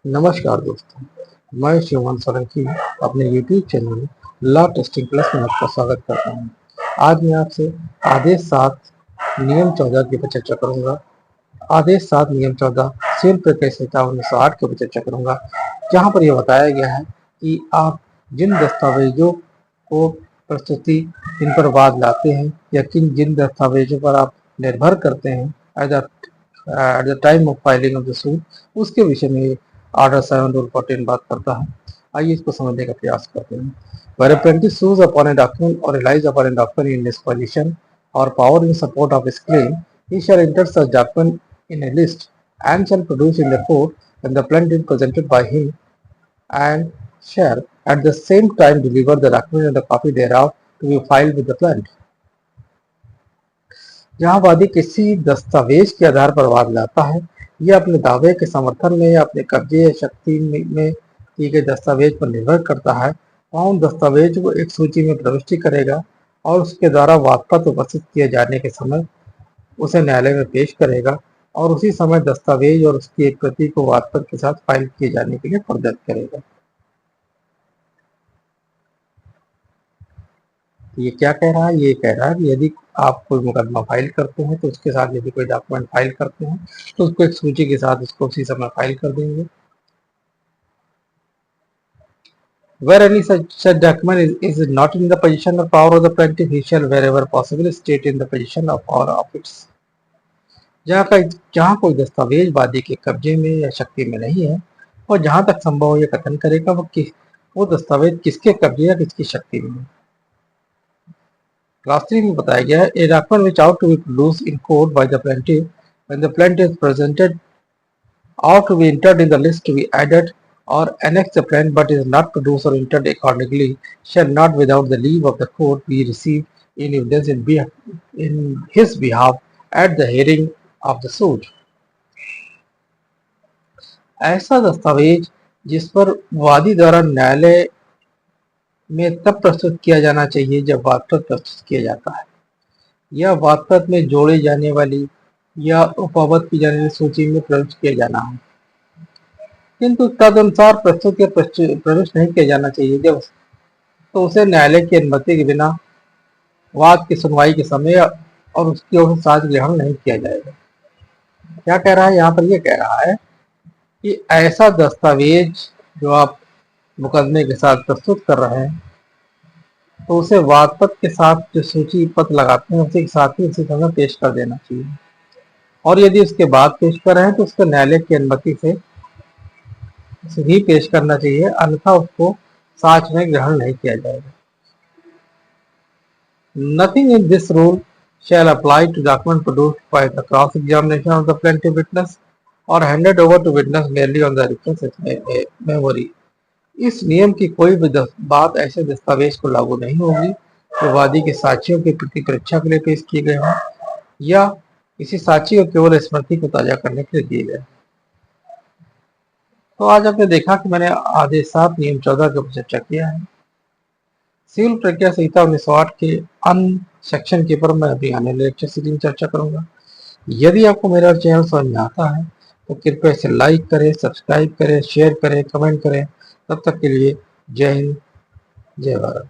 नमस्कार दोस्तों, मैं शिवम सोलंकी अपने YouTube channel law testing plus में आपका स्वागत करता हूं। आज मैं आपसे आदेश 7 नियम 14 की ऊपर चर्चा करूंगा। आदेश 7 नियम 14 सिविल प्रक्रिया संहिता 1908 के ऊपर चर्चा करूंगा, जहां पर यह बताया गया है कि आप जिन दस्तावेजों को प्रस्तुति जिन पर वाद लाते हैं या जिन दस्तावेजों पर आप निर्भर करते हैं at the time of filing of the suit, उसके विषय में ऑर्डर 7 रूल 14 बात करता है। आइए इसको समझने का प्रयास करते हैं। Where a plaintiff sues upon a document or relies upon a document in his position or power in support of his claim, he shall enter such document in a list and shall produce in the court when the plaintiff presented by him, and shall at the same time deliver the document and the copy thereof to be filed with the plaintiff. जहाँ वादी किसी दस्तावेज के आधार पर वाद लाता है, यह अपने दावे के समर्थन में या अपने कब्जे या शक्ति में किए गए दस्तावेज पर निर्भर करता है। वहाँ उन दस्तावेज को एक सूची में प्रविष्टि करेगा और उसके द्वारा वाद पत्र उपस्थित किए जाने के समय उसे न्यायालय में पेश करेगा और उसी समय दस्तावेज और उसकी एक प्रति को वाद पत्र के साथ फाइल किए जाने के लिए प्रदत्त करेगा। ये क्या कह रहा है? ये कह रहा है कि यदि आप कोई मुकदमा फाइल करते हैं तो उसके साथ यदि कोई डॉक्यूमेंट फाइल करते हैं तो उसको एक सूची के साथ उसको उसी समय फाइल कर देंगे। Where any such document is not in the possession or power of the plaintiff, he shall wherever possible state in the possession of or of its. जहाँ कोई दस्तावेज वादी के कब्जे में या शक्ति में नहीं है और जहां तक संभव हो यह कथन करेगा वो दस्तावेज किसके कब्जे या किसकी शक्ति में है। क्लास 3 में बताया गया है, a document which ought to be produced in court by the plaintiff when the plaintiff is presented ought to be entered in the list to be added or annexed the plan, but is not produced or entered accordingly, shall not without the leave of the court be received in evidence in his behalf at the hearing of the suit. ऐसा दस्तावेज जिस पर वादी द्वारा न्यायालय में तब प्रस्तुत किया जाना चाहिए जब वाद पत्र प्रस्तुत किया जाता है या वाद पत्र में जोड़े जाने वाली या उपवत की जाने वाली सूची में प्रविष्ट किया जाना है, किंतु तदनुसार प्रस्तुत या प्रविष्ट नहीं किया जाना चाहिए जब तो उसे न्यायालय की अनुमति के बिना वाद की सुनवाई के समय और उसकी ओर से साक्ष्य ग्रहण नहीं किया जाएगा। क्या कह रहा है यहाँ पर? यह कह रहा है कि ऐसा दस्तावेज जो आप मुकदमे के साथ प्रस्तुत कर रहे हैं तो उसे वाद पत्र के साथ जो सूची पत्र लगाते हैं उसी के साथ ही उसी समय पेश कर देना चाहिए, और यदि उसके बाद पेश कर रहे हैं तो उसको न्यायालय की अनुमति से ही पेश करना चाहिए, अन्यथा उसको साक्ष्य में ग्रहण नहीं किया जाएगा। Nothing in this rule shall apply to document produced by the cross examination of the plaintiff witness or handed over to witness merely on the reference memory. इस नियम की कोई भी बात ऐसे दस्तावेज को लागू नहीं होगी जो वादी के साक्ष्यों की प्रति परीक्षा के लिए पेश किए गए हों या किसी साक्षी को केवल स्मृति को ताजा करने के लिए दिए गए। तो आज आपने देखा कि मैंने आदेश 7 नियम 14 के ऊपर चर्चा किया है। सिविल प्रक्रिया संहिता 1908 के अन्य सेक्शन के ऊपर मैं अभी आने वाले लेक्चर सीरीज में चर्चा करूंगा। यदि आपको मेरा चैनल समझ में आता है तो कृपया इसे लाइक करें, सब्सक्राइब करें, शेयर करें, कमेंट करें। तब तक के लिए जय हिंद, जय भारत।